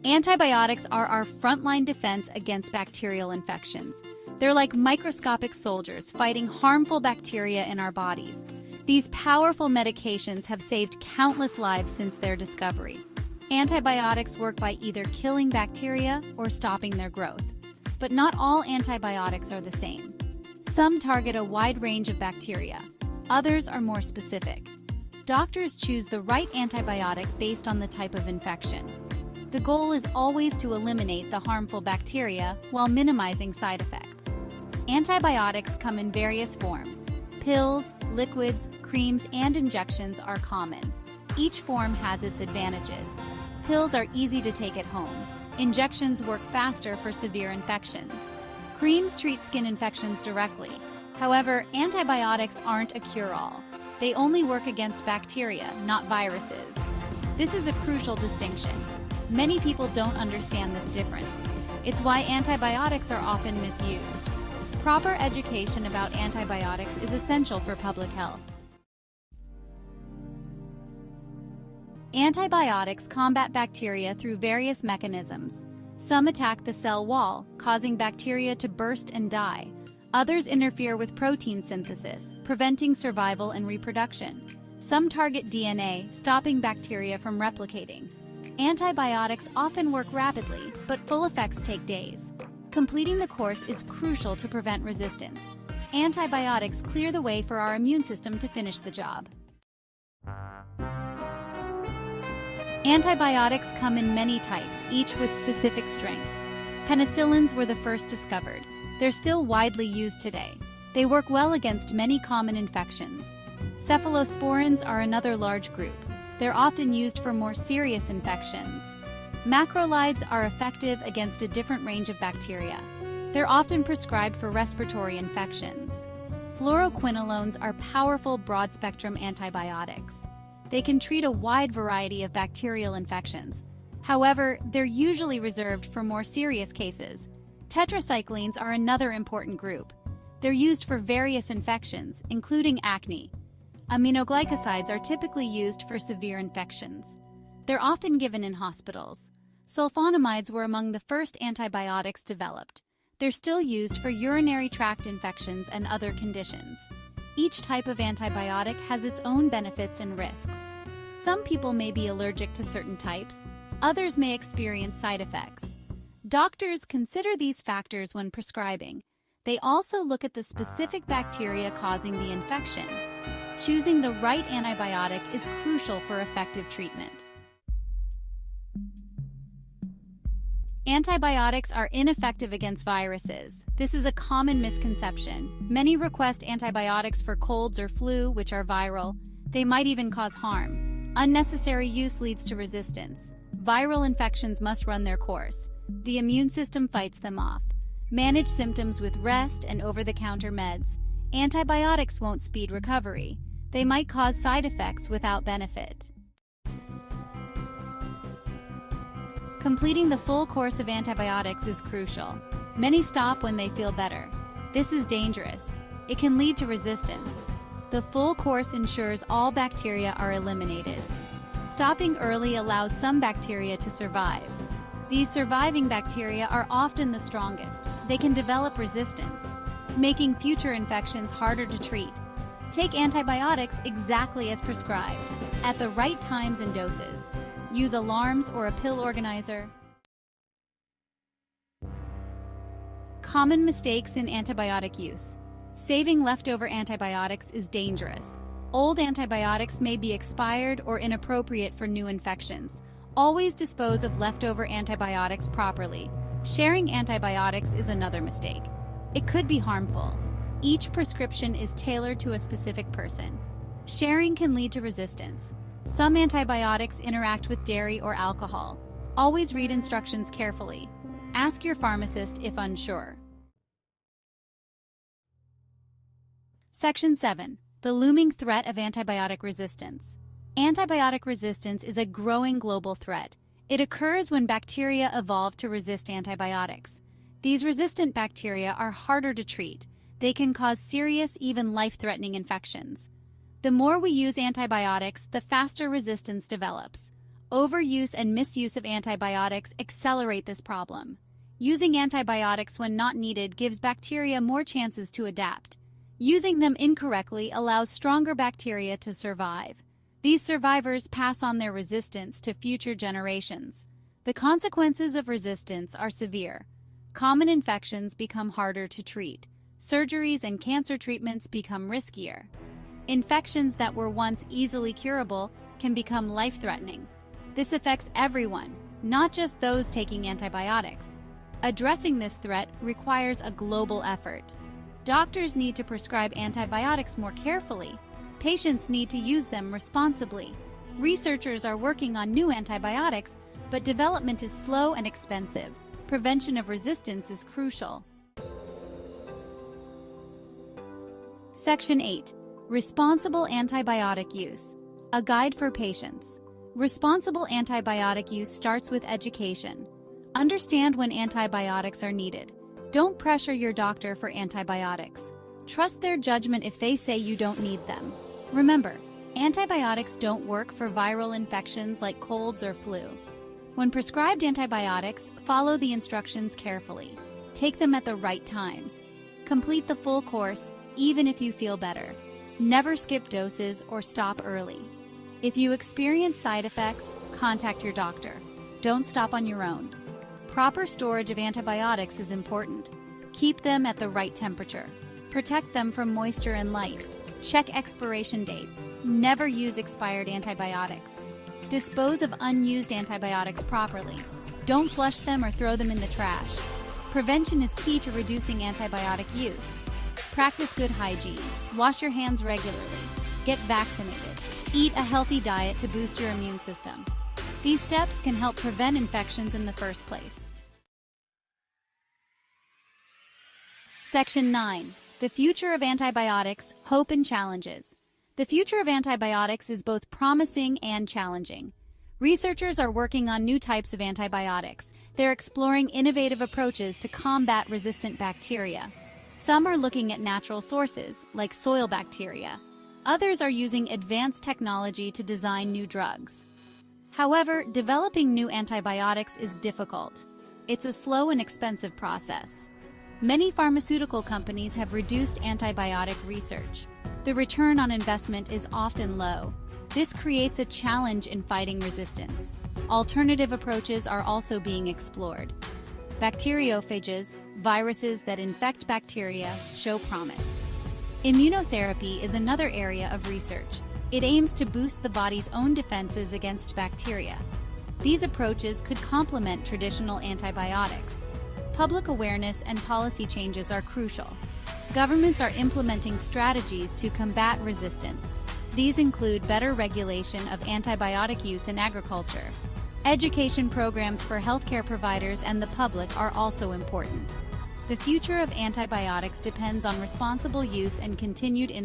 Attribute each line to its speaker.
Speaker 1: Antibiotics are our frontline defense against bacterial infections. They're like microscopic soldiers fighting harmful bacteria in our bodies. These powerful medications have saved countless lives since their discovery. Antibiotics work by either killing bacteria or stopping their growth. But not all antibiotics are the same. Some target a wide range of bacteria. Others are more specific. Doctors choose the right antibiotic based on the type of infection. The goal is always to eliminate the harmful bacteria while minimizing side effects. Antibiotics come in various forms. Pills, liquids, creams, and injections are common. Each form has its advantages. Pills are easy to take at home. Injections work faster for severe infections. Creams treat skin infections directly. However, antibiotics aren't a cure-all. They only work against bacteria, not viruses. This is a crucial distinction. Many people don't understand this difference. It's why antibiotics are often misused. Proper education about antibiotics is essential for public health. Antibiotics combat bacteria through various mechanisms. Some attack the cell wall, causing bacteria to burst and die. Others interfere with protein synthesis, preventing survival and reproduction. Some target DNA, stopping bacteria from replicating. Antibiotics often work rapidly, but full effects take days. Completing the course is crucial to prevent resistance. Antibiotics clear the way for our immune system to finish the job. Antibiotics come in many types, each with specific strengths. Penicillins were the first discovered. They're still widely used today. They work well against many common infections. Cephalosporins are another large group. They're often used for more serious infections. Macrolides are effective against a different range of bacteria. They're often prescribed for respiratory infections. Fluoroquinolones are powerful broad-spectrum antibiotics. They can treat a wide variety of bacterial infections. However, they're usually reserved for more serious cases. Tetracyclines are another important group. They're used for various infections, including acne. Aminoglycosides are typically used for severe infections. They're often given in hospitals. Sulfonamides were among the first antibiotics developed. They're still used for urinary tract infections and other conditions. Each type of antibiotic has its own benefits and risks. Some people may be allergic to certain types. Others may experience side effects. Doctors consider these factors when prescribing. They also look at the specific bacteria causing the infection. Choosing the right antibiotic is crucial for effective treatment. Antibiotics are ineffective against viruses. This is a common misconception. Many request antibiotics for colds or flu, which are viral. They might even cause harm. Unnecessary use leads to resistance. Viral infections must run their course. The immune system fights them off. Manage symptoms with rest and over-the-counter meds. Antibiotics won't speed recovery. They might cause side effects without benefit. Completing the full course of antibiotics is crucial. Many stop when they feel better. This is dangerous. It can lead to resistance. The full course ensures all bacteria are eliminated. Stopping early allows some bacteria to survive. These surviving bacteria are often the strongest. They can develop resistance, making future infections harder to treat. Take antibiotics exactly as prescribed, at the right times and doses. Use alarms or a pill organizer. Common mistakes in antibiotic use. Saving leftover antibiotics is dangerous. Old antibiotics may be expired or inappropriate for new infections. Always dispose of leftover antibiotics properly. Sharing antibiotics is another mistake. It could be harmful. Each prescription is tailored to a specific person. Sharing can lead to resistance. Some antibiotics interact with dairy or alcohol. Always read instructions carefully. Ask your pharmacist if unsure. Section 7. The looming threat of antibiotic resistance. Antibiotic resistance is a growing global threat. It occurs when bacteria evolve to resist antibiotics. These resistant bacteria are harder to treat. They can cause serious, even life-threatening infections. The more we use antibiotics, the faster resistance develops. Overuse and misuse of antibiotics accelerate this problem. Using antibiotics when not needed gives bacteria more chances to adapt. Using them incorrectly allows stronger bacteria to survive. These survivors pass on their resistance to future generations. The consequences of resistance are severe. Common infections become harder to treat. Surgeries and cancer treatments become riskier. Infections that were once easily curable can become life-threatening. This affects everyone, not just those taking antibiotics. Addressing this threat requires a global effort. Doctors need to prescribe antibiotics more carefully. Patients need to use them responsibly. Researchers are working on new antibiotics, but development is slow and expensive. Prevention of resistance is crucial. Section 8. Responsible antibiotic use. A guide for patients. Responsible antibiotic use starts with education. Understand when antibiotics are needed. Don't pressure your doctor for antibiotics. Trust their judgment if they say you don't need them. Remember, antibiotics don't work for viral infections like colds or flu. When prescribed antibiotics, follow the instructions carefully. Take them at the right times. Complete the full course, even if you feel better. Never skip doses or stop early. If you experience side effects, contact your doctor. Don't stop on your own. Proper storage of antibiotics is important. Keep them at the right temperature. Protect them from moisture and light. Check expiration dates. Never use expired antibiotics. Dispose of unused antibiotics properly. Don't flush them or throw them in the trash. Prevention is key to reducing antibiotic use. Practice good hygiene. Wash your hands regularly. Get vaccinated. Eat a healthy diet to boost your immune system. These steps can help prevent infections in the first place. Section 9. The future of antibiotics, hope and challenges. The future of antibiotics is both promising and challenging. Researchers are working on new types of antibiotics. They're exploring innovative approaches to combat resistant bacteria. Some are looking at natural sources, like soil bacteria. Others are using advanced technology to design new drugs. However, developing new antibiotics is difficult. It's a slow and expensive process. Many pharmaceutical companies have reduced antibiotic research. The return on investment is often low. This creates a challenge in fighting resistance. Alternative approaches are also being explored. Bacteriophages, viruses that infect bacteria, show promise. Immunotherapy is another area of research. It aims to boost the body's own defenses against bacteria. These approaches could complement traditional antibiotics. Public awareness and policy changes are crucial. Governments are implementing strategies to combat resistance. These include better regulation of antibiotic use in agriculture. Education programs for healthcare providers and the public are also important. The future of antibiotics depends on responsible use and continued innovation.